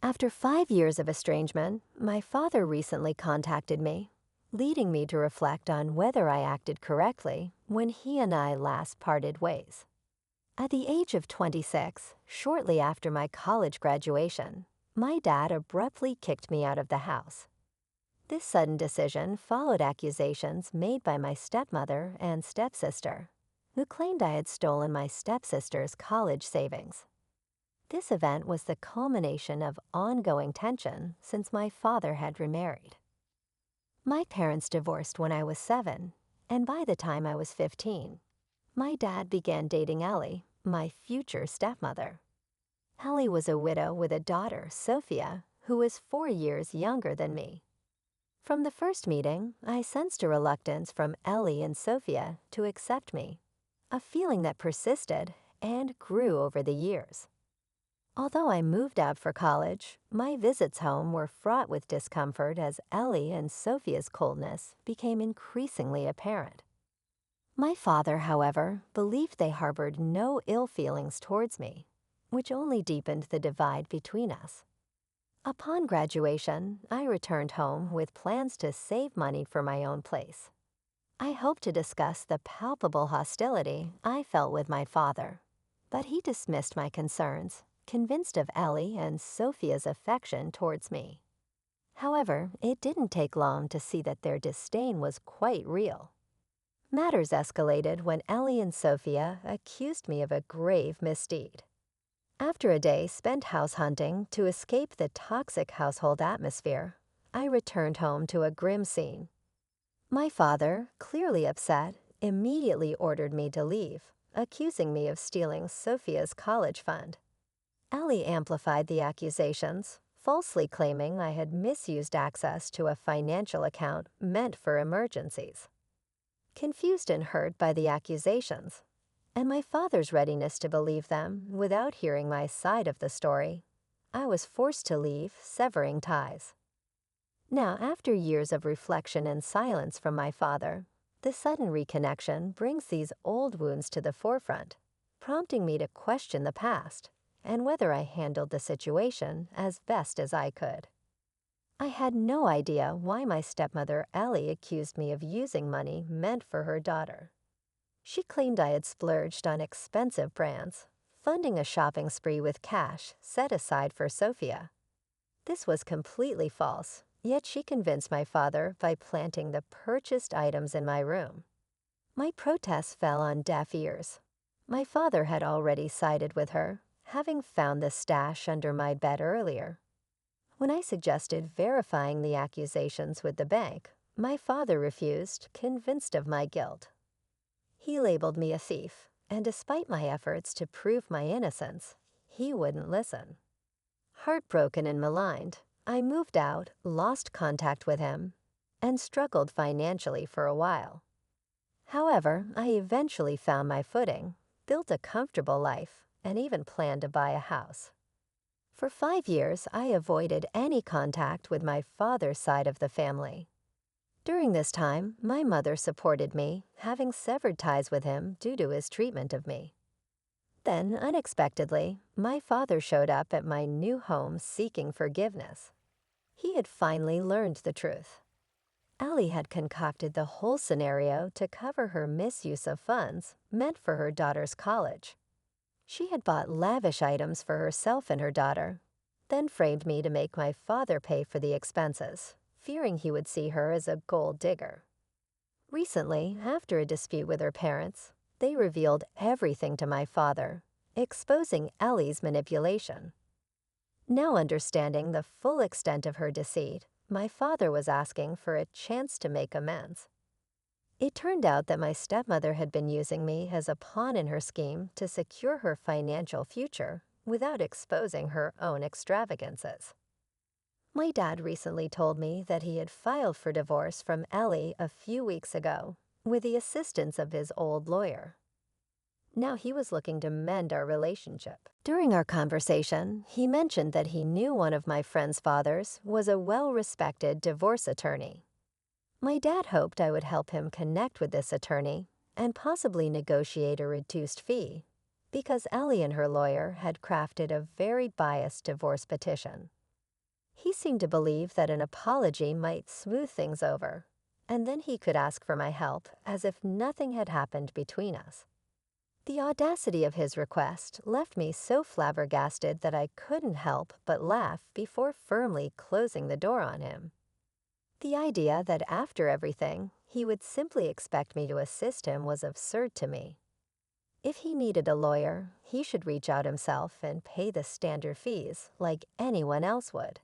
After 5 years of estrangement, my father recently contacted me, leading me to reflect on whether I acted correctly when he and I last parted ways. At the age of 26, shortly after my college graduation, my dad abruptly kicked me out of the house. This sudden decision followed accusations made by my stepmother and stepsister, who claimed I had stolen my stepsister's college savings. This event was the culmination of ongoing tension since my father had remarried. My parents divorced when I was 7, and by the time I was 15, my dad began dating Ellie, my future stepmother. Ellie was a widow with a daughter, Sophia, who was 4 years younger than me. From the first meeting, I sensed a reluctance from Ellie and Sophia to accept me, a feeling that persisted and grew over the years. Although I moved out for college, my visits home were fraught with discomfort as Ellie and Sophia's coldness became increasingly apparent. My father, however, believed they harbored no ill feelings towards me, which only deepened the divide between us. Upon graduation, I returned home with plans to save money for my own place. I hoped to discuss the palpable hostility I felt with my father, but he dismissed my concerns, convinced of Ellie and Sophia's affection towards me. However, it didn't take long to see that their disdain was quite real. Matters escalated when Ellie and Sophia accused me of a grave misdeed. After a day spent house hunting to escape the toxic household atmosphere, I returned home to a grim scene. My father, clearly upset, immediately ordered me to leave, accusing me of stealing Sophia's college fund. Ellie amplified the accusations, falsely claiming I had misused access to a financial account meant for emergencies. Confused and hurt by the accusations, and my father's readiness to believe them without hearing my side of the story, I was forced to leave, severing ties. Now, after years of reflection and silence from my father, the sudden reconnection brings these old wounds to the forefront, prompting me to question the past and whether I handled the situation as best as I could. I had no idea why my stepmother Ellie accused me of using money meant for her daughter. She claimed I had splurged on expensive brands, funding a shopping spree with cash set aside for Sophia. This was completely false, yet she convinced my father by planting the purchased items in my room. My protests fell on deaf ears. My father had already sided with her, having found the stash under my bed earlier. When I suggested verifying the accusations with the bank, my father refused, convinced of my guilt. He labeled me a thief, and despite my efforts to prove my innocence, he wouldn't listen. Heartbroken and maligned, I moved out, lost contact with him, and struggled financially for a while. However, I eventually found my footing, built a comfortable life, and even planned to buy a house. For 5 years, I avoided any contact with my father's side of the family. During this time, my mother supported me, having severed ties with him due to his treatment of me. Then, unexpectedly, my father showed up at my new home seeking forgiveness. He had finally learned the truth. Ellie had concocted the whole scenario to cover her misuse of funds meant for her daughter's college. She had bought lavish items for herself and her daughter, then framed me to make my father pay for the expenses, fearing he would see her as a gold digger. Recently, after a dispute with her parents, they revealed everything to my father, exposing Ellie's manipulation. Now understanding the full extent of her deceit, my father was asking for a chance to make amends. It turned out that my stepmother had been using me as a pawn in her scheme to secure her financial future without exposing her own extravagances. My dad recently told me that he had filed for divorce from Ellie a few weeks ago with the assistance of his old lawyer. Now he was looking to mend our relationship. During our conversation, he mentioned that he knew one of my friend's fathers was a well-respected divorce attorney. My dad hoped I would help him connect with this attorney and possibly negotiate a reduced fee, because Ellie and her lawyer had crafted a very biased divorce petition. He seemed to believe that an apology might smooth things over, and then he could ask for my help as if nothing had happened between us. The audacity of his request left me so flabbergasted that I couldn't help but laugh before firmly closing the door on him. The idea that after everything, he would simply expect me to assist him was absurd to me. If he needed a lawyer, he should reach out himself and pay the standard fees like anyone else would.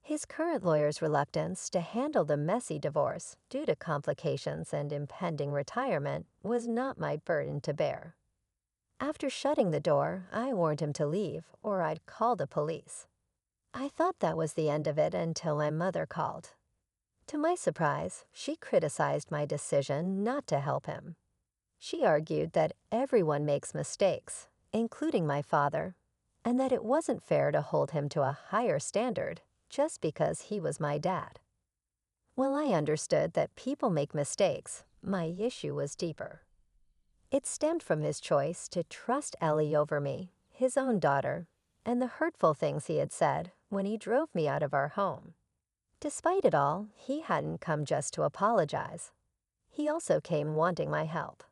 His current lawyer's reluctance to handle the messy divorce due to complications and impending retirement was not my burden to bear. After shutting the door, I warned him to leave or I'd call the police. I thought that was the end of it until my mother called. To my surprise, she criticized my decision not to help him. She argued that everyone makes mistakes, including my father, and that it wasn't fair to hold him to a higher standard just because he was my dad. While I understood that people make mistakes, my issue was deeper. It stemmed from his choice to trust Ellie over me, his own daughter, and the hurtful things he had said when he drove me out of our home. Despite it all, he hadn't come just to apologize. He also came wanting my help.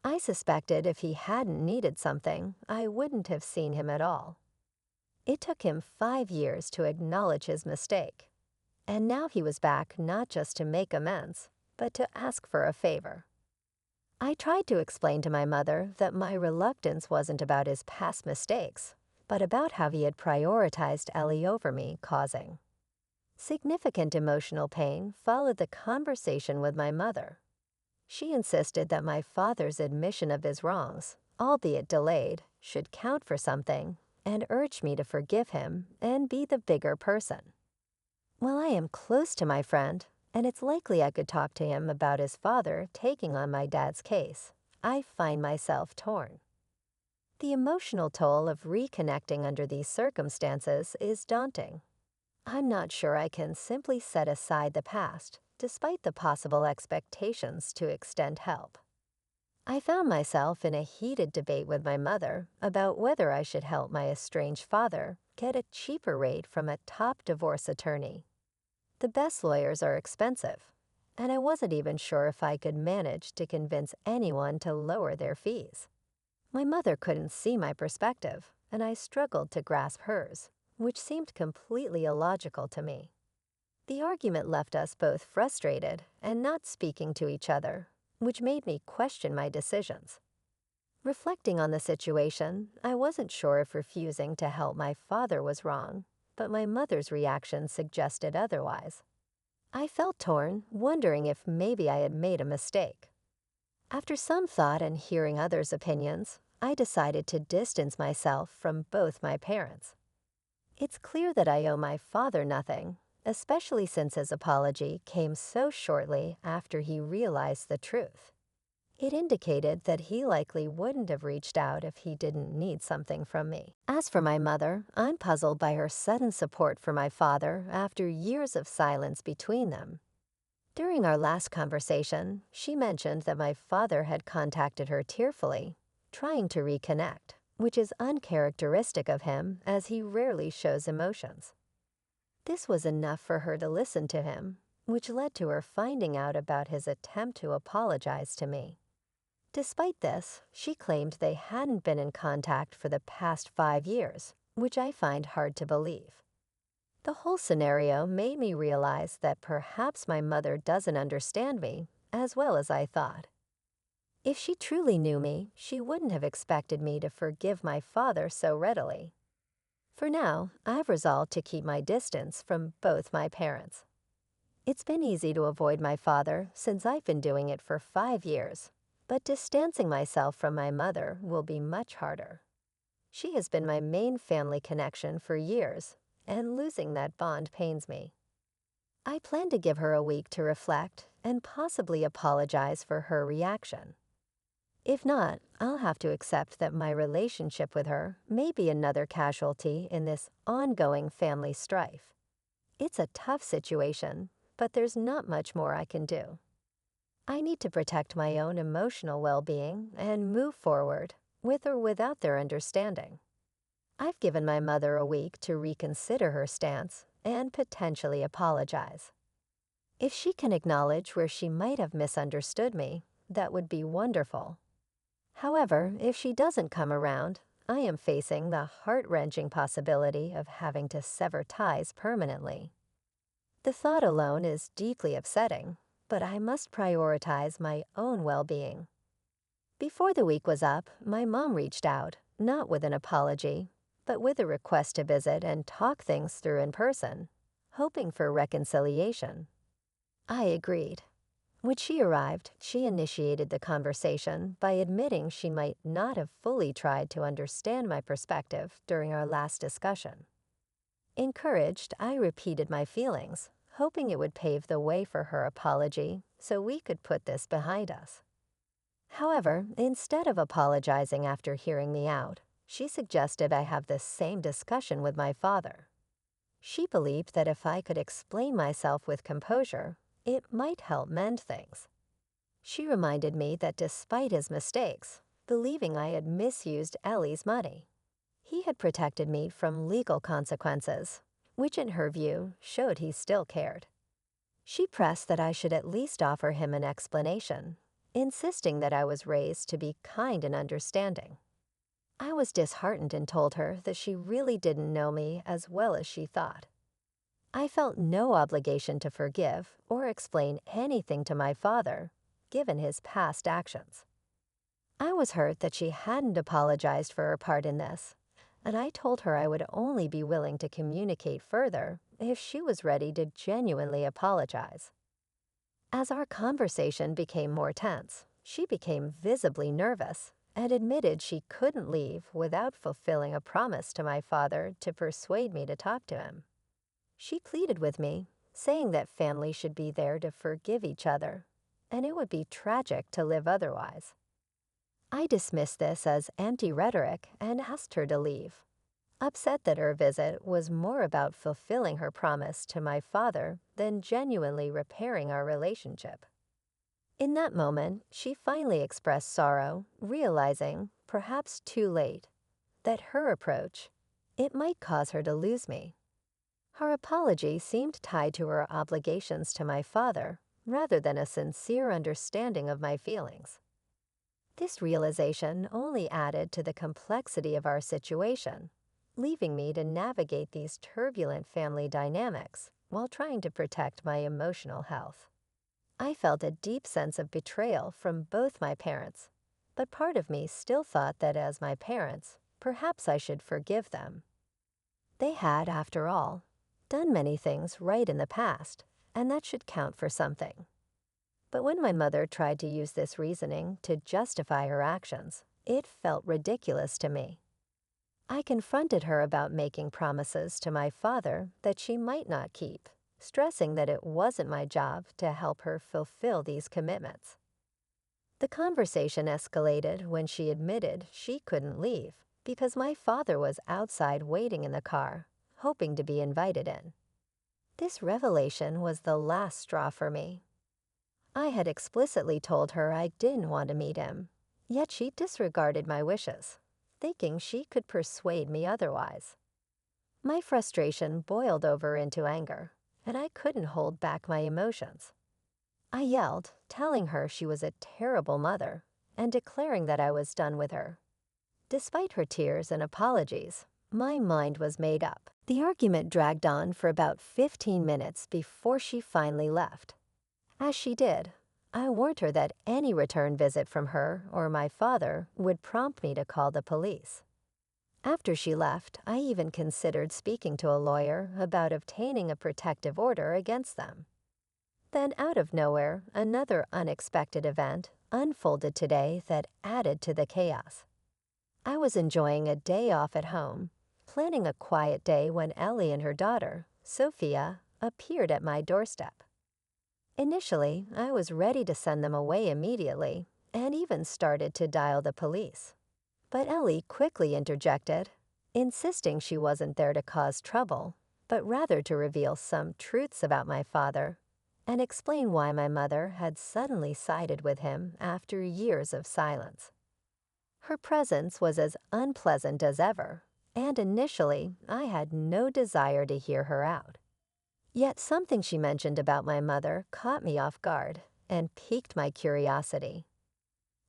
I suspected if he hadn't needed something, I wouldn't have seen him at all. It took him 5 years to acknowledge his mistake, and now he was back not just to make amends, but to ask for a favor. I tried to explain to my mother that my reluctance wasn't about his past mistakes, but about how he had prioritized Ellie over me, causing significant emotional pain followed the conversation with my mother. She insisted that my father's admission of his wrongs, albeit delayed, should count for something, and urged me to forgive him and be the bigger person. While I am close to my friend, and it's likely I could talk to him about his father taking on my dad's case, I find myself torn. The emotional toll of reconnecting under these circumstances is daunting. I'm not sure I can simply set aside the past, despite the possible expectations to extend help. I found myself in a heated debate with my mother about whether I should help my estranged father get a cheaper rate from a top divorce attorney. The best lawyers are expensive, and I wasn't even sure if I could manage to convince anyone to lower their fees. My mother couldn't see my perspective, and I struggled to grasp hers, which seemed completely illogical to me. The argument left us both frustrated and not speaking to each other, which made me question my decisions. Reflecting on the situation, I wasn't sure if refusing to help my father was wrong, but my mother's reaction suggested otherwise. I felt torn, wondering if maybe I had made a mistake. After some thought and hearing others' opinions, I decided to distance myself from both my parents. It's clear that I owe my father nothing, especially since his apology came so shortly after he realized the truth. It indicated that he likely wouldn't have reached out if he didn't need something from me. As for my mother, I'm puzzled by her sudden support for my father after years of silence between them. During our last conversation, she mentioned that my father had contacted her tearfully, trying to reconnect, which is uncharacteristic of him as he rarely shows emotions. This was enough for her to listen to him, which led to her finding out about his attempt to apologize to me. Despite this, she claimed they hadn't been in contact for the past 5 years, which I find hard to believe. The whole scenario made me realize that perhaps my mother doesn't understand me as well as I thought. If she truly knew me, she wouldn't have expected me to forgive my father so readily. For now, I've resolved to keep my distance from both my parents. It's been easy to avoid my father since I've been doing it for 5 years. But distancing myself from my mother will be much harder. She has been my main family connection for years, and losing that bond pains me. I plan to give her a week to reflect and possibly apologize for her reaction. If not, I'll have to accept that my relationship with her may be another casualty in this ongoing family strife. It's a tough situation, but there's not much more I can do. I need to protect my own emotional well-being and move forward, with or without their understanding. I've given my mother a week to reconsider her stance and potentially apologize. If she can acknowledge where she might have misunderstood me, that would be wonderful. However, if she doesn't come around, I am facing the heart-wrenching possibility of having to sever ties permanently. The thought alone is deeply upsetting, but I must prioritize my own well-being. Before the week was up, my mom reached out, not with an apology, but with a request to visit and talk things through in person, hoping for reconciliation. I agreed. When she arrived, she initiated the conversation by admitting she might not have fully tried to understand my perspective during our last discussion. Encouraged, I repeated my feelings, hoping it would pave the way for her apology so we could put this behind us. However, instead of apologizing after hearing me out, she suggested I have the same discussion with my father. She believed that if I could explain myself with composure, it might help mend things. She reminded me that despite his mistakes, believing I had misused Ellie's money, he had protected me from legal consequences, which in her view showed he still cared. She pressed that I should at least offer him an explanation, insisting that I was raised to be kind and understanding. I was disheartened and told her that she really didn't know me as well as she thought. I felt no obligation to forgive or explain anything to my father, given his past actions. I was hurt that she hadn't apologized for her part in this, and I told her I would only be willing to communicate further if she was ready to genuinely apologize. As our conversation became more tense, she became visibly nervous and admitted she couldn't leave without fulfilling a promise to my father to persuade me to talk to him. She pleaded with me, saying that family should be there to forgive each other, and it would be tragic to live otherwise. I dismissed this as empty rhetoric and asked her to leave, upset that her visit was more about fulfilling her promise to my father than genuinely repairing our relationship. In that moment, she finally expressed sorrow, realizing, perhaps too late, that her approach, it might cause her to lose me. Her apology seemed tied to her obligations to my father, rather than a sincere understanding of my feelings. This realization only added to the complexity of our situation, leaving me to navigate these turbulent family dynamics while trying to protect my emotional health. I felt a deep sense of betrayal from both my parents, but part of me still thought that as my parents, perhaps I should forgive them. They had, after all, done many things right in the past, and that should count for something. But when my mother tried to use this reasoning to justify her actions, it felt ridiculous to me. I confronted her about making promises to my father that she might not keep, stressing that it wasn't my job to help her fulfill these commitments. The conversation escalated when she admitted she couldn't leave because my father was outside waiting in the car, hoping to be invited in. This revelation was the last straw for me. I had explicitly told her I didn't want to meet him, yet she disregarded my wishes, thinking she could persuade me otherwise. My frustration boiled over into anger, and I couldn't hold back my emotions. I yelled, telling her she was a terrible mother, and declaring that I was done with her. Despite her tears and apologies, my mind was made up. The argument dragged on for about 15 minutes before she finally left. As she did, I warned her that any return visit from her or my father would prompt me to call the police. After she left, I even considered speaking to a lawyer about obtaining a protective order against them. Then, out of nowhere, another unexpected event unfolded today that added to the chaos. I was enjoying a day off at home, planning a quiet day when Ellie and her daughter, Sophia, appeared at my doorstep. Initially, I was ready to send them away immediately and even started to dial the police. But Ellie quickly interjected, insisting she wasn't there to cause trouble, but rather to reveal some truths about my father and explain why my mother had suddenly sided with him after years of silence. Her presence was as unpleasant as ever, and initially I had no desire to hear her out. Yet something she mentioned about my mother caught me off guard and piqued my curiosity.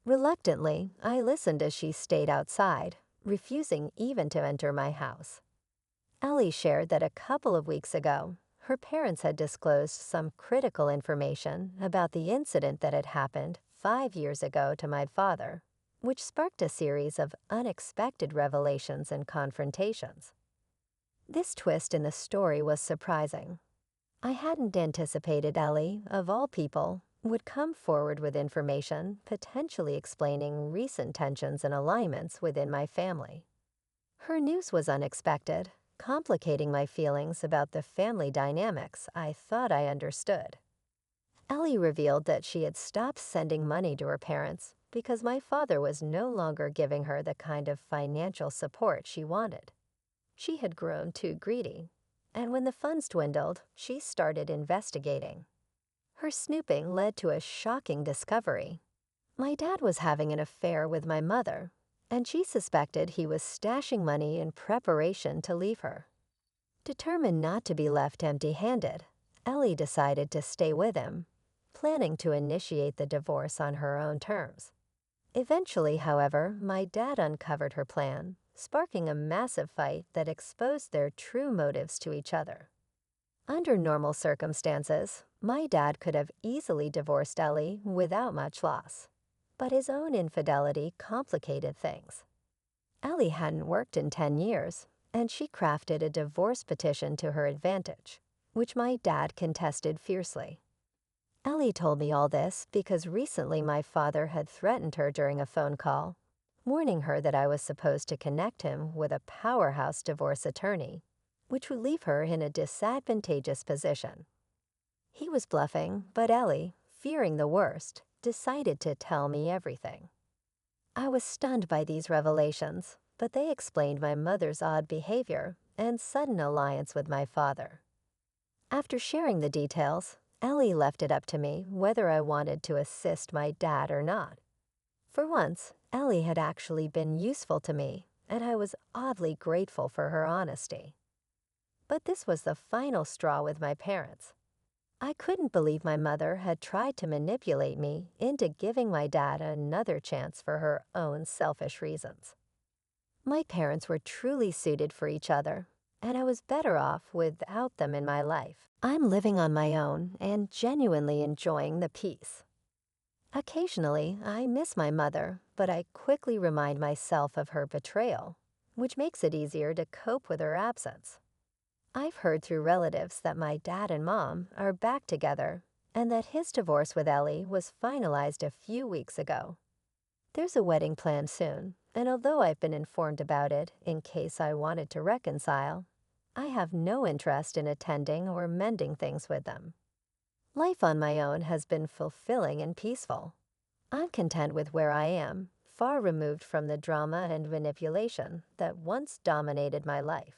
Reluctantly, I listened as she stayed outside, refusing even to enter my house. Ellie shared that a couple of weeks ago, her parents had disclosed some critical information about the incident that had happened 5 years ago to my father, which sparked a series of unexpected revelations and confrontations. This twist in the story was surprising. I hadn't anticipated Ellie, of all people, would come forward with information potentially explaining recent tensions and alignments within my family. Her news was unexpected, complicating my feelings about the family dynamics I thought I understood. Ellie revealed that she had stopped sending money to her parents because my father was no longer giving her the kind of financial support she wanted. She had grown too greedy, and when the funds dwindled, she started investigating. Her snooping led to a shocking discovery. My dad was having an affair with my mother, and she suspected he was stashing money in preparation to leave her. Determined not to be left empty-handed, Ellie decided to stay with him, planning to initiate the divorce on her own terms. Eventually, however, my dad uncovered her plan, sparking a massive fight that exposed their true motives to each other. Under normal circumstances, my dad could have easily divorced Ellie without much loss. But his own infidelity complicated things. Ellie hadn't worked in 10 years, and she crafted a divorce petition to her advantage, which my dad contested fiercely. Ellie told me all this because recently my father had threatened her during a phone call, warning her that I was supposed to connect him with a powerhouse divorce attorney, which would leave her in a disadvantageous position. He was bluffing, but Ellie, fearing the worst, decided to tell me everything. I was stunned by these revelations, but they explained my mother's odd behavior and sudden alliance with my father. After sharing the details, Ellie left it up to me whether I wanted to assist my dad or not. For once, Ellie had actually been useful to me, and I was oddly grateful for her honesty. But this was the final straw with my parents. I couldn't believe my mother had tried to manipulate me into giving my dad another chance for her own selfish reasons. My parents were truly suited for each other, and I was better off without them in my life. I'm living on my own and genuinely enjoying the peace. Occasionally, I miss my mother, but I quickly remind myself of her betrayal, which makes it easier to cope with her absence. I've heard through relatives that my dad and mom are back together and that his divorce with Ellie was finalized a few weeks ago. There's a wedding planned soon, and although I've been informed about it in case I wanted to reconcile, I have no interest in attending or mending things with them. Life on my own has been fulfilling and peaceful. I'm content with where I am, far removed from the drama and manipulation that once dominated my life.